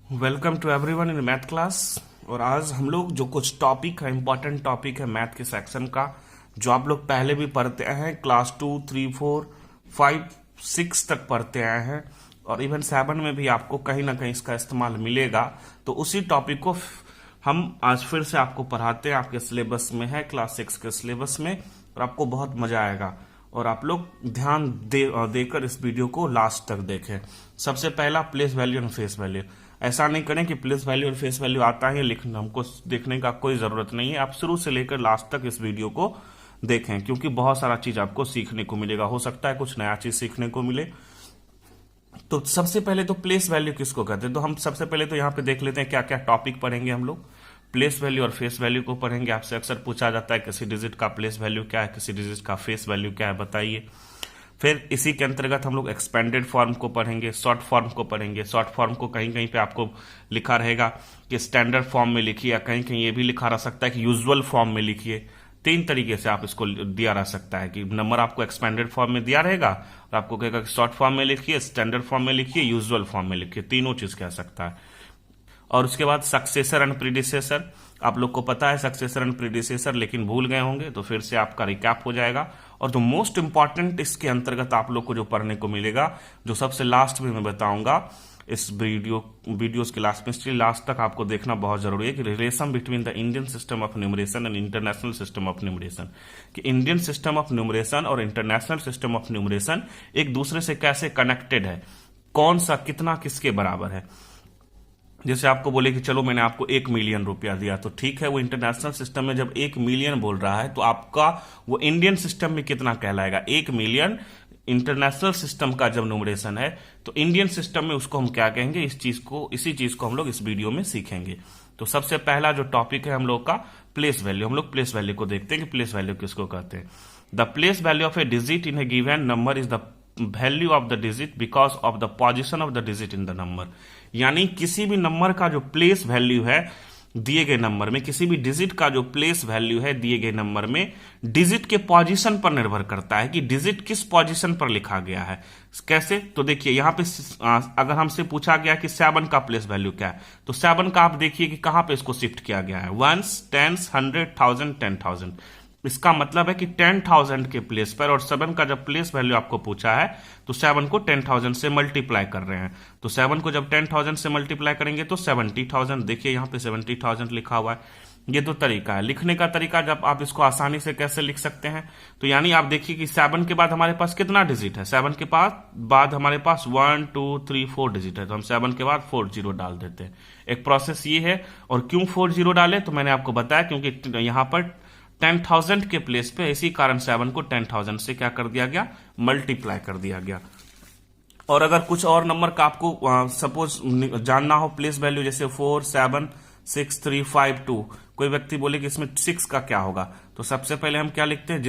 Welcome to everyone in math class. और आज हम लोग जो कुछ टॉपिक है, इम्पोर्टेंट टॉपिक है मैथ के सेक्शन का, जो आप लोग पहले भी पढ़ते हैं, क्लास 2, 3, 4, 5, 6 तक पढ़ते आए हैं और इवन 7 में भी आपको कहीं ना कहीं इसका इस्तेमाल मिलेगा। तो उसी टॉपिक को हम आज फिर से आपको पढ़ाते हैं। आपके सिलेबस में है, क्लास 6 के सिलेबस में, और आपको बहुत मजा आएगा। और आप लोग ध्यान देकर इस वीडियो को लास्ट तक देखें। सबसे पहला प्लेस वैल्यू और फेस वैल्यू। ऐसा नहीं करें कि प्लेस वैल्यू और फेस वैल्यू आता है लेकिन हमको देखने का कोई जरूरत नहीं है। आप शुरू से लेकर लास्ट तक इस वीडियो को देखें, क्योंकि बहुत सारा चीज आपको सीखने को मिलेगा। हो सकता है कुछ नया चीज सीखने को मिले। तो सबसे पहले तो प्लेस वैल्यू किसको कहते हैं, तो हम सबसे पहले तो यहाँ पे देख लेते हैं क्या क्या टॉपिक पढ़ेंगे हम लोग। प्लेस वैल्यू और फेस वैल्यू को पढ़ेंगे। आपसे अक्सर पूछा जाता है किसी डिजिट का प्लेस वैल्यू क्या है, किसी डिजिट का फेस वैल्यू क्या है, बताइए। फिर इसी के अंतर्गत हम लोग एक्सपेंडेड फॉर्म को पढ़ेंगे, शॉर्ट फॉर्म को पढ़ेंगे। शॉर्ट फॉर्म को कहीं कहीं पे आपको लिखा रहेगा कि स्टैंडर्ड फॉर्म में लिखिए, या कहीं कहीं ये भी लिखा रह सकता है कि यूजुअल फॉर्म में लिखिए। 3 तरीके से आप इसको दिया रह सकता है कि नंबर आपको एक्सपेंडेड फॉर्म में दिया रहेगा और आपको कहेगा कि शॉर्ट फॉर्म में लिखिए, स्टैंडर्ड फॉर्म में लिखिए, यूजुअल फॉर्म में लिखिए। तीनों चीज कह सकता है। और उसके बाद सक्सेसर एंड प्रीडिसेसर। आप लोग को पता है सक्सेसर एंड प्रीडिसेसर, लेकिन भूल गए होंगे, तो फिर से आपका रिकैप हो जाएगा। और जो मोस्ट इंपॉर्टेंट इसके अंतर्गत आप लोग को जो पढ़ने को मिलेगा, जो सबसे लास्ट में मैं बताऊंगा इस वीडियोस के लास्ट में, इसलिए लास्ट तक आपको देखना बहुत जरूरी है कि relation between the Indian system of numeration and international system of numeration, कि इंडियन सिस्टम ऑफ न्यूमरेशन और इंटरनेशनल सिस्टम ऑफ न्यूमरेशन एक दूसरे से कैसे कनेक्टेड है, कौन सा कितना किसके बराबर है। जैसे आपको बोले कि चलो मैंने आपको 1 मिलियन रुपया दिया, तो ठीक है, वो इंटरनेशनल सिस्टम में जब 1 मिलियन बोल रहा है तो आपका वो इंडियन सिस्टम में कितना कहलाएगा। 1 मिलियन इंटरनेशनल सिस्टम का जब न्यूमरेशन है तो इंडियन सिस्टम में उसको हम क्या कहेंगे, इसी चीज को हम लोग इस वीडियो में सीखेंगे। तो सबसे पहला जो टॉपिक है हम लोग का प्लेस वैल्यू। हम लोग प्लेस वैल्यू को देखते हैं कि प्लेस वैल्यू किसको कहते हैं। The place value of A digit in A given number is the value of the digit because of the position of the digit in the number. यानी किसी भी नंबर का जो प्लेस वैल्यू है दिए गए नंबर में, किसी भी डिजिट का जो प्लेस वैल्यू है दिए गए नंबर में, डिजिट के पोजीशन पर निर्भर करता है कि डिजिट किस पोजीशन पर लिखा गया है। कैसे, तो देखिए यहाँ पे अगर हमसे पूछा गया कि 7 का प्लेस वैल्यू क्या है, तो 7 का आप देखिए कि कहां पे इसको शिफ्ट किया गया है, 1s, 10s, 100, 1000, 10,000। इसका मतलब है कि 10,000 के प्लेस पर, और 7 का जब प्लेस वैल्यू आपको पूछा है तो 7 को 10,000 से मल्टीप्लाई कर रहे हैं। तो 7 को जब 10,000 से मल्टीप्लाई करेंगे तो 70,000, देखिए यहाँ पे 70,000 लिखा हुआ है। ये तो तरीका है लिखने का तरीका। जब आप इसको आसानी से कैसे लिख सकते हैं, तो यानी आप देखिए कि 7 के बाद हमारे पास कितना डिजिट है, 7 के बाद हमारे पास 1, 2, 3, 4 डिजिट है, तो हम 7 के बाद 4 जीरो डाल देते हैं। एक प्रोसेस ये है। और क्यों 4 जीरो डाले, तो मैंने आपको बताया क्योंकि यहाँ पर 10,000 के प्लेस पे, इसी कारण 7 को 10,000 से क्या कर दिया गया, मल्टीप्लाई कर दिया गया। और अगर कुछ और नंबर का आपको सपोज जानना हो प्लेस वैल्यू, जैसे 4, 7, 6, 3, 5, 2, कोई व्यक्ति बोले कि इसमें 6 का क्या होगा, तो सबसे पहले हम क्या लिखते हैं,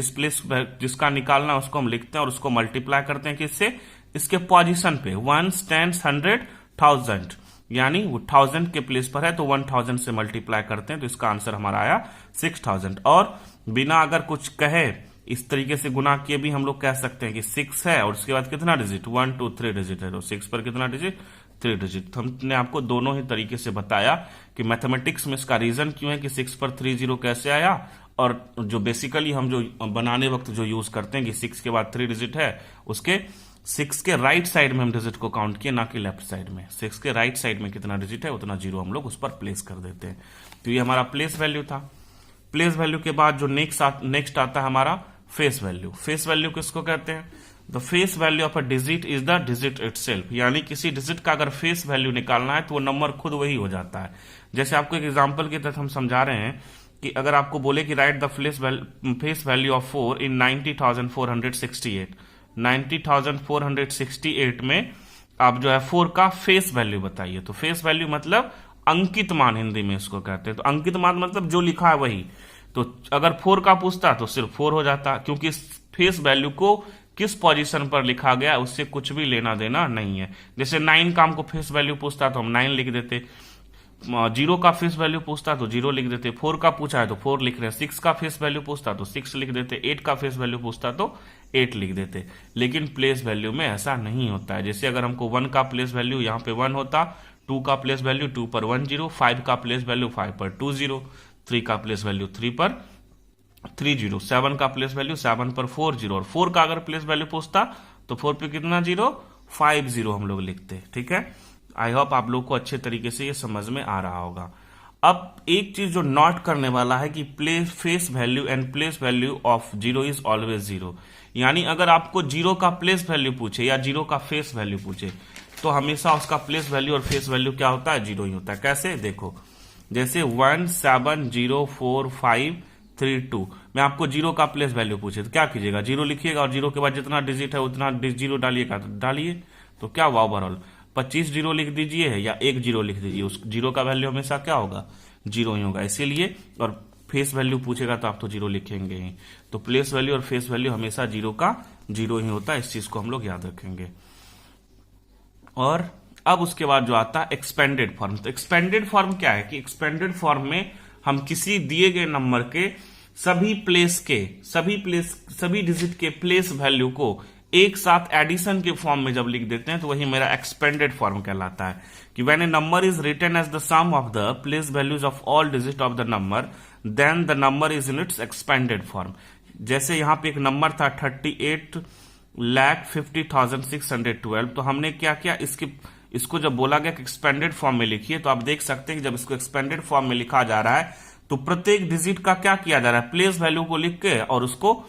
जिसका निकालना उसको हम लिखते हैं और उसको मल्टीप्लाई करते हैं किससे, इसके पोजीशन पे, 1s, 10s, 100, 1000। यानी वो 1000 के प्लेस पर है तो 1000 से मल्टीप्लाई करते हैं, तो इसका आंसर हमारा आया 6000। और बिना अगर कुछ कहे, इस तरीके से गुना किए भी हम लोग कह सकते हैं कि 6 है और उसके बाद कितना डिजिट, 1, 2, 3 डिजिट है, तो 6 पर कितना डिजिट, 3 डिजिट। हमने आपको दोनों ही तरीके से बताया कि मैथमेटिक्स में इसका रीजन क्यों है कि 6 पर 3 जीरो कैसे आया, और जो बेसिकली हम जो बनाने वक्त जो यूज करते हैं कि 6 के बाद 3 डिजिट है, उसके 6 के राइट साइड में हम डिजिट को काउंट किए, ना कि लेफ्ट साइड में। 6 के राइट साइड में कितना डिजिट है उतना जीरो हम लोग उस पर प्लेस कर देते हैं। तो ये हमारा प्लेस वैल्यू था। प्लेस वैल्यू के बाद जो नेक्स्ट आता है हमारा फेस वैल्यू। फेस वैल्यू किसको कहते हैं, the face value of a digit is the digit itself. यानी किसी डिजिट का अगर फेस वैल्यू निकालना है तो वो नंबर खुद वही हो जाता है। जैसे आपको एक एग्जांपल के तहत हम समझा रहे हैं कि अगर आपको बोले कि right the face value of 4 इन 90,468, 90,468 में आप जो है 4 का फेस वैल्यू बताइए। तो फेस वैल्यू मतलब अंकित मान, हिंदी में इसको कहते हैं। तो अंकित मान मतलब जो लिखा है वही। तो अगर 4 का पूछता तो सिर्फ 4 हो जाता, क्योंकि फेस वैल्यू को किस पोजीशन पर लिखा गया उससे कुछ भी लेना देना नहीं है। जैसे 9 का हमको फेस वैल्यू पूछता तो हम 9 लिख देते, 0 का फेस वैल्यू पूछता तो 0 लिख देते, 4 का पूछा है तो 4 लिख रहे हैं, 6 का फेस वैल्यू पूछता तो 6 लिख देते, 8 का फेस वैल्यू पूछता तो 8 लिख देते। लेकिन प्लेस वैल्यू में ऐसा नहीं होता है। जैसे अगर हमको 1 का प्लेस वैल्यू यहाँ पे 1 होता, 2 का प्लेस वैल्यू 2 पर 1 0, 5 का प्लेस वैल्यू 5 पर 2 0, 3 का प्लेस वैल्यू 3 पर 3 0, 7 का प्लेस वैल्यू 7 पर 4 0, और 4 का अगर प्लेस वैल्यू पूछता तो 4 पे कितना 0, 5 0 हम लोग लिखते। ठीक है, आई होप आप लोग को अच्छे तरीके से ये समझ में आ रहा होगा। अब एक चीज जो नोट करने वाला है कि place face value and place value of 0 is always 0। यानी अगर आपको 0 का प्लेस वैल्यू पूछे या 0 का फेस वैल्यू पूछे तो हमेशा उसका प्लेस वैल्यू और फेस वैल्यू क्या होता है, 0 ही होता है। कैसे, देखो जैसे 1 7 0 4 5 3 2, मैं आपको 0 का प्लेस वैल्यू पूछे तो क्या कीजिएगा, 0 लिखिएगा और 0 के बाद जितना डिजिट है उतना 0 डालिएगा, तो डालिए तो क्या हुआ, ओवरऑल 25 0 लिख दीजिए या 1 0 लिख दीजिए, उस 0 का वैल्यू हमेशा क्या होगा, 0 ही होगा। इसीलिए, और फेस वैल्यू पूछेगा तो आप तो 0 लिखेंगे ही। तो प्लेस वैल्यू और फेस वैल्यू हमेशा 0 का 0 ही होता है, इस चीज को हम लोग याद रखेंगे। और अब उसके बाद जो आता है एक्सपेंडेड फॉर्म। तो एक्सपेंडेड फॉर्म क्या है कि एक्सपेंडेड फॉर्म में हम किसी दिए गए नंबर के सभी डिजिट के प्लेस वैल्यू को एक साथ एडिशन के फॉर्म में जब लिख देते हैं तो वही मेरा एक्सपेंडेड फॉर्म कहलाता है। कि when a number is written as the sum of the place values of all digit of the number, then the number is in its expanded form. जैसे यहां पे एक नंबर था 38,50,612, तो हमने क्या किया, इसको जब बोला गया कि एक्सपेंडेड फॉर्म में लिखिए, तो आप देख सकते हैं कि जब इसको एक्सपेंडेड फॉर्म में लिखा जा रहा है तो प्रत्येक डिजिट का क्या किया जा रहा है, प्लेस वैल्यू को लिख के और उसको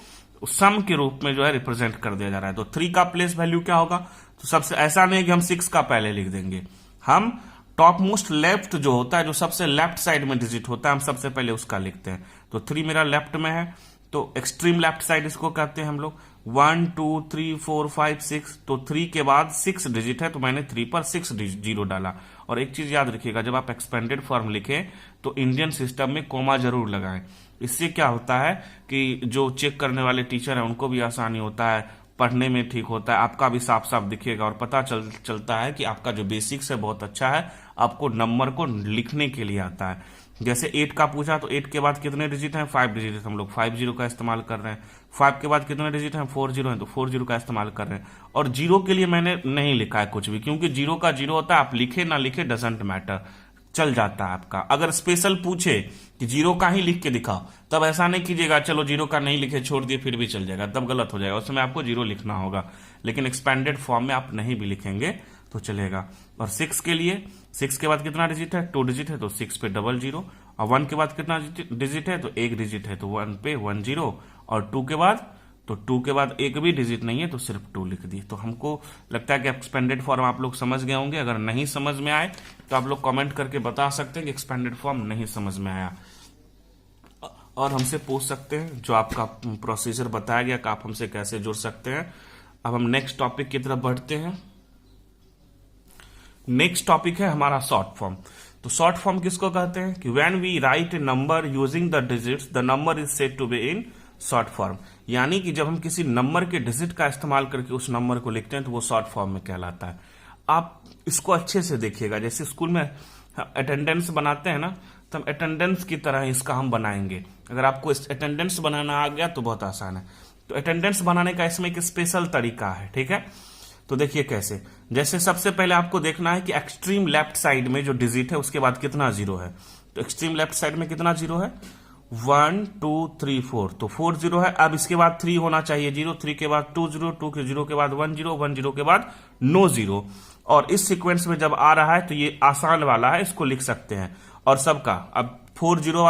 सम के रूप में जो है रिप्रेजेंट कर दिया जा रहा है। तो 3 का प्लेस वैल्यू क्या होगा, तो सबसे ऐसा नहीं कि हम 6 का पहले लिख देंगे, हम टॉप मोस्ट लेफ्ट जो होता है, जो सबसे लेफ्ट साइड में डिजिट होता है, हम सबसे पहले उसका लिखते हैं। तो 3 मेरा लेफ्ट में है, तो एक्सट्रीम लेफ्ट साइड इसको कहते हैं हम लोग। 1 2 3 4 5 6, तो 3 के बाद 6 डिजिट है तो मैंने 3 पर 6 0 डाला। और एक चीज याद रखिएगा, जब आप एक्सपेंडेड फॉर्म लिखें तो इंडियन सिस्टम में कोमा जरूर लगाएं। इससे क्या होता है कि जो चेक करने वाले टीचर हैं उनको भी आसानी होता है, पढ़ने में ठीक होता है, आपका भी साफ साफ दिखेगा और पता चलता है कि आपका जो बेसिक्स है बहुत अच्छा है, आपको नंबर को लिखने के लिए आता है। जैसे 8 का पूछा तो 8 के बाद कितने डिजिट हैं, 5 डिजिट है, हम लोग 5 0 का इस्तेमाल कर रहे हैं। 5 के बाद कितने डिजिट हैं, 4 0 हैं, तो 4 0 का इस्तेमाल कर रहे हैं। और 0 के लिए मैंने नहीं लिखा है कुछ भी, क्योंकि 0 का 0 होता है, आप लिखे ना लिखे डजंट मैटर, चल जाता है आपका। अगर स्पेशल पूछे कि 0 का ही लिख के दिखाओ, तब ऐसा नहीं कीजिएगा चलो 0 का नहीं लिखे छोड़ दिए फिर भी चल जाएगा, तब गलत हो जाएगा, उसमें आपको 0 लिखना होगा। लेकिन एक्सपेंडेड फॉर्म में आप नहीं भी लिखेंगे तो चलेगा। और 6 के लिए, 6 के बाद कितना डिजिट है, 2 डिजिट है, तो 6 पे 00, और 1 के बाद कितना डिजिट है, तो 1 डिजिट है, तो 1 पे 1 0, और 2 के बाद, तो 2 के बाद एक भी डिजिट नहीं है तो सिर्फ 2 लिख दिए। तो हमको लगता है कि एक्सपेंडेड फॉर्म आप लोग समझ गए होंगे। अगर नहीं समझ में आए तो आप लोग कमेंट करके बता सकते हैं कि एक्सपेंडेड फॉर्म नहीं समझ में आया, और हमसे पूछ सकते हैं जो आपका प्रोसीजर बताया गया कि आप हमसे कैसे जुड़ सकते हैं। अब हम नेक्स्ट टॉपिक की तरफ बढ़ते हैं। नेक्स्ट टॉपिक है हमारा शॉर्ट फॉर्म। तो शॉर्ट फॉर्म किसको कहते हैं कि when we write a number using the digits, the number is said to be in short form. यानी कि जब हम किसी नंबर के डिजिट का इस्तेमाल करके उस नंबर को लिखते हैं तो वो शॉर्ट फॉर्म में कहलाता है। आप इसको अच्छे से देखिएगा, जैसे स्कूल में अटेंडेंस बनाते हैं ना, तो हम अटेंडेंस की तरह इसका हम बनाएंगे। अगर आपको अटेंडेंस बनाना आ गया तो बहुत आसान है। तो अटेंडेंस बनाने का इसमें एक स्पेशल तरीका है, ठीक है। तो देखिए कैसे, जैसे सबसे पहले आपको देखना है कि एक्सट्रीम लेफ्ट साइड में जो डिजिट है उसके बाद कितना 0 है। तो एक्सट्रीम लेफ्ट साइड में कितना 0 है, 1 2 3 4, तो 4 0 है। अब इसके बाद 3 होना चाहिए 0, 3 के बाद 2 0, 2 के 0 के बाद 1 0, 1 0 के बाद नो 0। और इस सीक्वेंस में जब आ रहा है तो ये आसान वाला है, इसको लिख सकते हैं। और सबका अब 4 0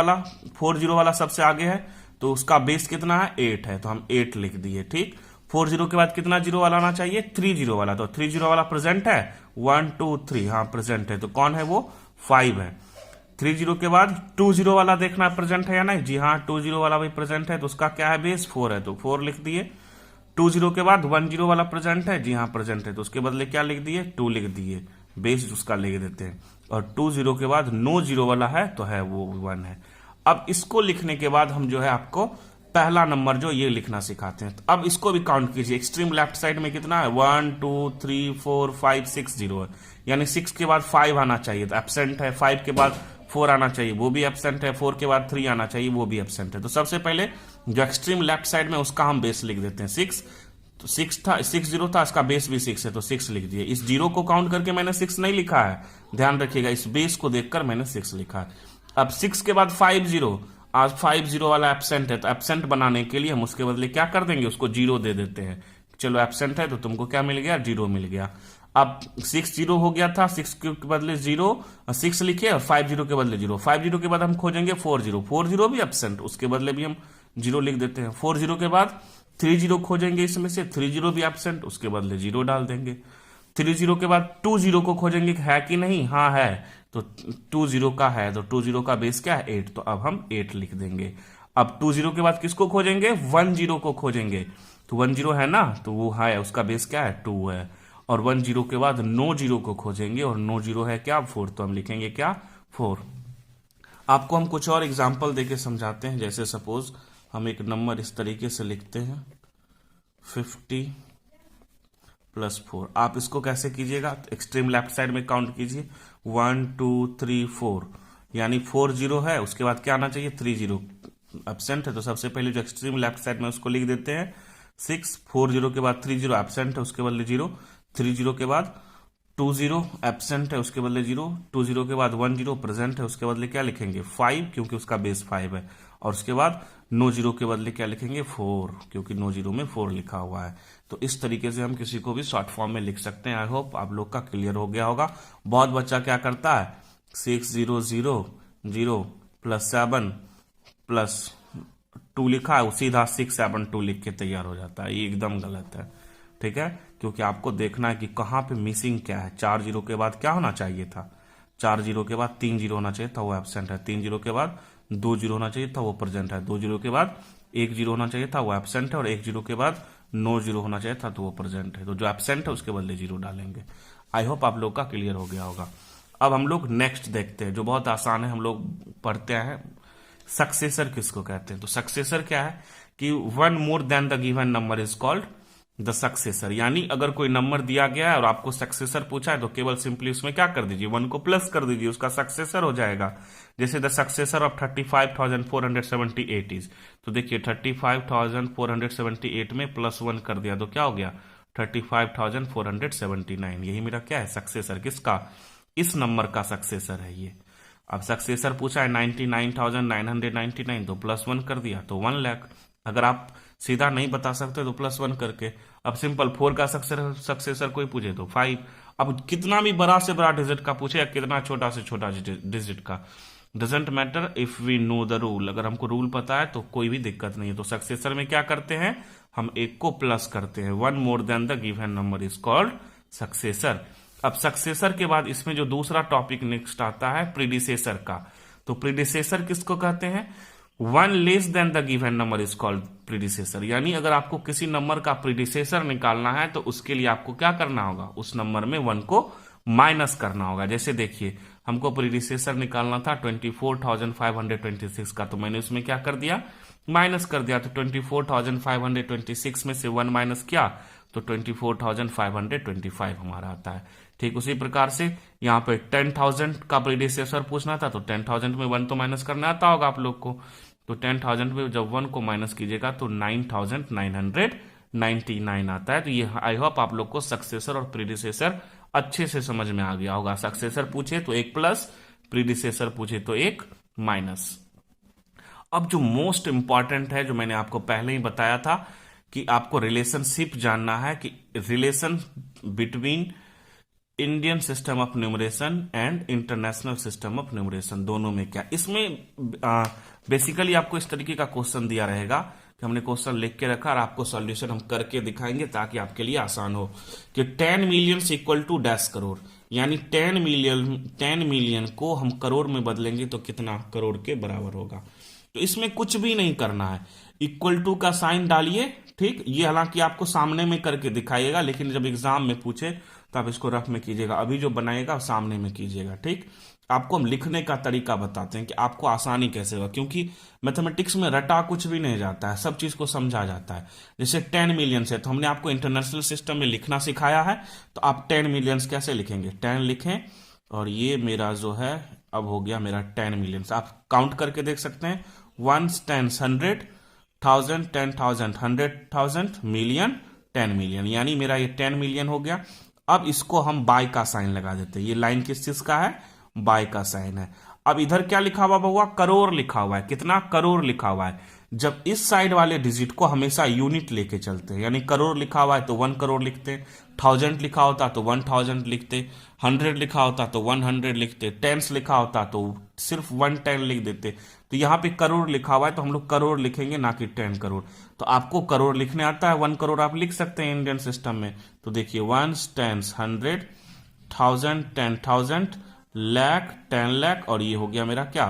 वाला सबसे आगे है, तो उसका बेस कितना है, 8 है, तो हम 8 लिख दिए, ठीक। 4 0 के बाद कितना 0 वाला आना चाहिए, 3 0 वाला, तो 3 0 वाला प्रेजेंट है, 1 2 3, हाँ प्रेजेंट है, तो कौन है वो, 5 है। 3 0 के बाद 2 0 वाला देखना प्रेजेंट है या नहीं, जी हाँ 2 0 वाला भी प्रेजेंट है, तो उसका क्या है बेस, 4 है, तो 4 लिख दिए। 2 0 के बाद 1 0 वाला प्रेजेंट है, जी हाँ प्रेजेंट है, तो उसके बदले क्या लिख दिए, 2 लिख दिए, बेस उसका लिख देते हैं। और 2 0 के बाद नो 0 वाला है तो है वो 1 है। अब इसको लिखने के बाद हम जो है आपको पहला नंबर जो ये लिखना सिखाते हैं। तो अब इसको भी काउंट कीजिए, एक्सट्रीम लेफ्ट साइड में कितना है, 1 2 3 4 5 6 0 है, यानी 6 के बाद 5 आना चाहिए, तो एब्सेंट है। 5 के बाद 4 आना चाहिए, वो भी एब्सेंट है। 4 के बाद 3 आना चाहिए, वो भी एब्सेंट है। तो सबसे पहले जो एक्सट्रीम लेफ्ट साइड में उसका हम बेस लिख देते हैं 6, तो 6 था, 60 था, इसका बेस भी 6 है तो 6 लिख दिए। इस जीरो को काउंट करके मैंने 6 नहीं लिखा है, ध्यान रखिएगा, इस बेस को देखकर मैंने 6 लिखा है। अब 6 के बाद 50, आज 50 वाला एब्सेंट है, तो एब्सेंट बनाने के लिए हम उसके बदले क्या कर देंगे, उसको जीरो दे देते हैं। चलो एब्सेंट है तो तुमको क्या मिल गया, जीरो मिल गया। अब 6 जीरो हो गया था, 6 के बदले जीरो, 6 लिखे और 50 के बदले जीरो। 50 के बाद हम खोजेंगे 40, 40 भी एब्सेंट, उसके बदले भी हम जीरो लिख देते हैं। 40 के बाद 30 खोजेंगे, इसमें से 30 भी एब्सेंट, उसके बदले जीरो डाल देंगे। 30 के बाद 20 को खोजेंगे, है कि नहीं, हाँ है, तो 20 का है, तो 20 का बेस क्या है, 8, तो अब हम 8 लिख देंगे। अब 20 के बाद किसको खोजेंगे, 10 को खोजेंगे, तो 10 है ना, तो वो है, उसका बेस क्या है, 2 है। और 10 के बाद 90 को खोजेंगे, और 90 है क्या, 4, तो हम लिखेंगे क्या, 4। आपको हम कुछ और एग्जाम्पल देके समझाते हैं। जैसे सपोज हम एक नंबर इस तरीके से लिखते हैं 50 + 4। आप इसको कैसे कीजिएगा, तो एक्सट्रीम लेफ्ट साइड में काउंट कीजिए, 1 2 3 4, यानी 4 जीरो है, उसके बाद क्या आना चाहिए, 3 जीरो, एब्सेंट है, तो सबसे पहले जो एक्सट्रीम लेफ्ट साइड में उसको लिख देते हैं 6। 40 के बाद 30 एब्सेंट है, उसके बदले जीरो। 30 के बाद 20 एब्सेंट है, उसके बदले जीरो। 20 के बाद 10 प्रेजेंट है, उसके बदले क्या लिखेंगे, 5, क्योंकि उसका बेस 5 है। और उसके बाद 90 के बदले क्या लिखेंगे, 4, क्योंकि 90 में 4 लिखा हुआ है। तो इस तरीके से हम किसी को भी शॉर्ट फॉर्म में लिख सकते हैं। आई होप आप लोग का क्लियर हो गया होगा। बहुत बच्चा क्या करता है, 600 + 7 + 2 लिखा है, सीधा 6 7 2 लिख के तैयार हो जाता है। ये एकदम गलत है, ठीक है, क्योंकि आपको देखना है कि कहां पे मिसिंग क्या है। 4 जीरो के बाद क्या होना चाहिए था, 4 जीरो के बाद 3 जीरो होना चाहिए था, वो एब्सेंट है। 3 जीरो के बाद 2 जीरो होना चाहिए था, वो प्रेजेंट है। 2 जीरो के बाद 1 जीरो होना चाहिए था, वो एब्सेंट है। और 1 जीरो के बाद 9 जीरो होना चाहिए था, तो वो प्रेजेंट है। तो जो एब्सेंट है उसके बदले जीरो डालेंगे। आई होप आप लोग का क्लियर हो गया होगा। अब हम लोग नेक्स्ट देखते हैं, जो बहुत आसान है, हम लोग पढ़ते हैं, सक्सेसर किसको कहते हैं। तो सक्सेसर क्या है कि 1 more than the given number is called the successor. यानी अगर कोई नंबर दिया गया है और आपको सक्सेसर पूछा है, तो केवल सिंपली उसमें क्या कर दीजिए, 1 को प्लस कर दीजिए, उसका सक्सेसर हो जाएगा। जैसे द सक्सेसर ऑफ 35,478 इज, तो देखिए 35,478 में +1 कर दिया तो क्या हो गया, 35,479। यही मेरा क्या है, सक्सेसर, किसका, इस नंबर का सक्सेसर है ये। अब सक्सेसर पूछा है 99,999, तो +1 कर दिया तो 1 लाख। अगर आप सीधा नहीं बता सकते तो +1 करके। अब सिंपल 4 का सक्सेसर कोई पूछे तो 5। अब कितना भी बड़ा से बड़ा डिजिट का पूछे या कितना छोटा से छोटा डिजिट का, doesn't matter if we know the rule. अगर हमको रूल पता है तो कोई भी दिक्कत नहीं है। तो सक्सेसर में क्या करते हैं, हम एक को प्लस करते हैं। 1 more than the given number is called successor. अब सक्सेसर के बाद इसमें जो दूसरा टॉपिक नेक्स्ट आता है प्रीडिसेसर का। तो प्रीडिसेसर किसको कहते हैं, 1 less than the given number is called predecessor. यानी अगर आपको किसी नंबर का प्रीडिसेसर निकालना है तो उसके लिए आपको क्या करना होगा, उस नंबर में 1 को माइनस करना होगा। जैसे देखिए हमको प्रीडिसेसर निकालना था 24,526 का, तो मैंने उसमें क्या कर दिया, माइनस कर दिया। तो 24,526 में से 1 माइनस किया तो 24,525 हमारा आता है। ठीक उसी प्रकार से यहाँ पे 10,000 का प्रीडिसेसर पूछना था, तो 10,000 में 1 तो माइनस करना आता होगा आप लोग को। तो 10,000 में जब 1 को माइनस कीजिएगा तो 9,999 आता है। तो ये आई होप आप लोग को सक्सेसर और प्रीडिसेसर अच्छे से समझ में आ गया होगा। सक्सेसर पूछे तो 1 प्लस, प्रीडिसेसर पूछे तो 1 माइनस। अब जो मोस्ट इंपॉर्टेंट है, जो मैंने आपको पहले ही बताया था कि आपको रिलेशनशिप जानना है कि relation between Indian system of numeration and international system of numeration, दोनों में क्या। इसमें बेसिकली आपको इस तरीके का क्वेश्चन दिया रहेगा कि हमने क्वेश्चन लिख के रखा और आपको सॉल्यूशन हम करके दिखाएंगे ताकि आपके लिए आसान हो कि 10 million equal to dash crore, यानी 10 मिलियन को हम करोड़ में बदलेंगे तो कितना करोड़ के बराबर होगा। तो इसमें कुछ भी नहीं करना है, इक्वल टू का साइन डालिए। ठीक, ये हालांकि आपको सामने में करके दिखाइएगा, लेकिन जब एग्जाम में पूछे तो आप इसको रफ में कीजिएगा। अभी जो बनाएगा सामने में कीजिएगा। ठीक, आपको हम लिखने का तरीका बताते हैं कि आपको आसानी कैसे होगा, क्योंकि मैथमेटिक्स में रटा कुछ भी नहीं जाता है, सब चीज को समझा जाता है। जैसे 10 मिलियन है तो हमने आपको इंटरनेशनल सिस्टम में लिखना सिखाया है, तो आप 10 मिलियन कैसे लिखेंगे, 10 लिखें और ये मेरा जो है अब हो गया मेरा 10 मिलियन। आप काउंट करके देख सकते हैं, 1 10 100 1000 10,000 100,000 मिलियन 10 मिलियन, यानी मेरा ये 10 मिलियन हो गया। अब इसको हम बाय का साइन लगा देते हैं। ये लाइन किस चीज का है? बाय का साइन है। अब इधर क्या लिखा हुआ हुआ? करोड़ लिखा हुआ है। कितना? करोड़ लिखा हुआ है। जब इस साइड वाले डिजिट को हमेशा यूनिट लेके चलते हैं, यानी करोड़ लिखा हुआ है तो 1 करोड़ लिखते हैं, 1000 लिखा होता तो 1000 लिखते, 100 लिखा होता तो 100 लिखते, टेंस लिखा होता तो सिर्फ 110 लिख देते। तो यहाँ पे करोड़ लिखा हुआ है तो हम लोग करोड़ लिखेंगे, ना कि 10 करोड़। तो आपको करोड़ लिखने आता है, 1 करोड़ आप लिख सकते हैं इंडियन सिस्टम में। तो देखिए 1 10 100 1000 10,000 लाख 10 लाख, और ये हो गया मेरा क्या?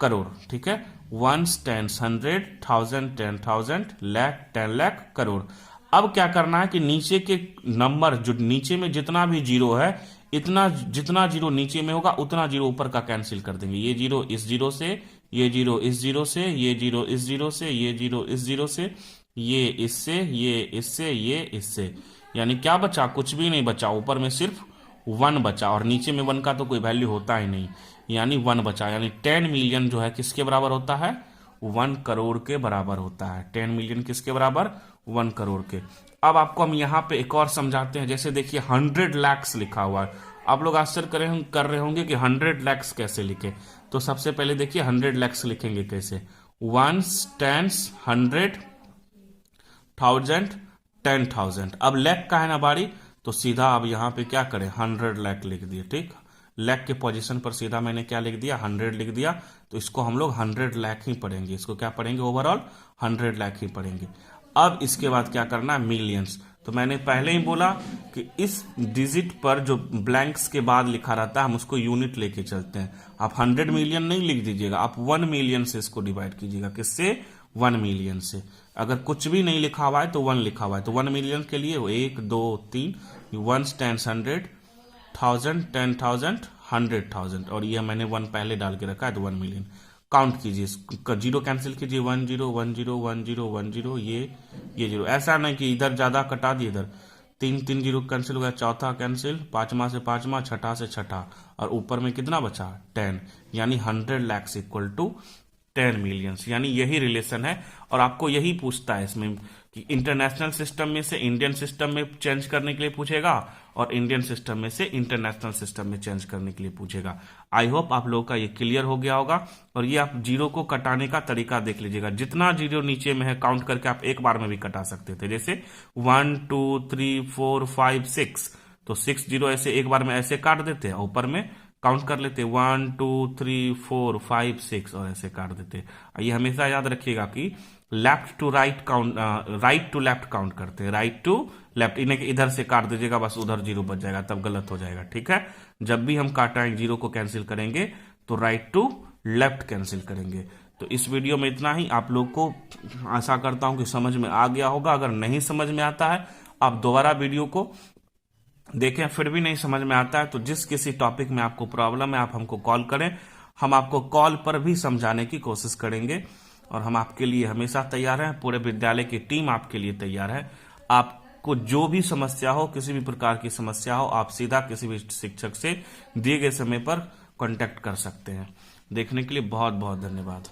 करोड़। ठीक है, 1 10 100 1000 10,000 लाख 10 लाख करोड़। अब क्या करना है कि नीचे के नंबर, जो नीचे में जितना भी जीरो है, इतना जितना जीरो नीचे में होगा उतना जीरो ऊपर का कैंसिल कर देंगे। ये जीरो इस जीरो से, ये जीरो इस जीरो से, ये जीरो इस जीरो से, ये जीरो इस जीरो से, ये इससे, ये इससे, ये इससे, यानी क्या बचा? कुछ भी नहीं बचा। ऊपर में सिर्फ 1 बचा, और नीचे में 1 का तो कोई वैल्यू होता ही नहीं, यानी 1 बचा। यानी 10 मिलियन जो है किसके बराबर होता है? 1 करोड़ के बराबर होता है। 10 मिलियन किसके बराबर? 1 करोड़ के। अब आपको हम यहाँ पे एक और समझाते हैं। जैसे देखिए 100 लैक्स लिखा हुआ है। आप लोग आश्चर्य कर रहे होंगे कि 100 लैक्स कैसे लिखे। तो सबसे पहले देखिए 100 लैक्स लिखेंगे कैसे? 1 10 100 1000 10,000। अब लैख का है ना बारी, तो सीधा अब यहाँ पे क्या करें? 100 लाख लिख दिए। ठीक, लाख के पोजीशन पर सीधा मैंने क्या लिख दिया? 100 लिख दिया। तो इसको हम लोग 100 लाख ही पढ़ेंगे। इसको क्या पढ़ेंगे? ओवरऑल 100 लाख ही पढ़ेंगे। अब इसके बाद क्या करना है? मिलियंस। तो मैंने पहले ही बोला कि इस डिजिट पर जो ब्लैंक्स के बाद लिखा रहता है हम उसको यूनिट लेके चलते हैं। आप 100 मिलियन नहीं लिख दीजिएगा, आप 1 मिलियन से इसको डिवाइड कीजिएगा। किससे? 1 मिलियन से। अगर कुछ भी नहीं लिखा हुआ है तो 1 लिखा हुआ है, तो 1 मिलियन के लिए 1 2 3 1 10 100 1000 10,000 100,000, और ये मैंने 1 पहले डाल के रखा है तो 1 मिलियन। काउंट कीजिए, जीरो कैंसिल कीजिए, 1 0 1 0 1 0 1 0, ये जीरो। ऐसा नहीं कि इधर ज्यादा कटा दिए, इधर 3 जीरो कैंसिल हो गया, चौथा कैंसिल, पांचवा से पांचवा, छठा से छठा, और ऊपर में कितना बचा? 10, यानी 100 लैक्स इक्वल टू 10 मिलियंस। यानी यही रिलेशन है, और आपको यही पूछता है इसमें कि इंटरनेशनल सिस्टम में से इंडियन सिस्टम में चेंज करने के लिए पूछेगा, और इंडियन सिस्टम में से इंटरनेशनल सिस्टम में चेंज करने के लिए पूछेगा। आई होप आप लोगों का ये क्लियर हो गया होगा। और ये आप जीरो को कटाने का तरीका देख लीजिएगा। जितना जीरो नीचे में है काउंट करके आप एक बार में भी कटा सकते थे। जैसे 1 2 3 4 5 6, तो 6 जीरो ऐसे एक बार में ऐसे काट देते हैं, ऊपर में काउंट कर लेते 1 2 3 4 5 6, और ऐसे काट देते। ये हमेशा याद रखिएगा कि left to right count, right to left count करते हैं, राइट टू लेफ्ट। इन्हें इधर से काट दीजिएगा, बस उधर जीरो बच जाएगा, तब गलत हो जाएगा। ठीक है, जब भी हम काटाएं जीरो को कैंसिल करेंगे तो राइट टू लेफ्ट कैंसिल करेंगे। तो इस वीडियो में इतना ही। आप लोग को आशा करता हूं कि समझ में आ गया होगा। अगर नहीं समझ में आता है आप दोबारा वीडियो को देखें, फिर भी नहीं समझ में आता है तो जिस किसी टॉपिक में आपको प्रॉब्लम है आप हमको कॉल करें, हम आपको कॉल पर भी समझाने की कोशिश करेंगे। और हम आपके लिए हमेशा तैयार हैं, पूरे विद्यालय की टीम आपके लिए तैयार है। आपको जो भी समस्या हो, किसी भी प्रकार की समस्या हो, आप सीधा किसी भी शिक्षक से दिए गए समय पर कांटेक्ट कर सकते हैं। देखने के लिए बहुत बहुत धन्यवाद।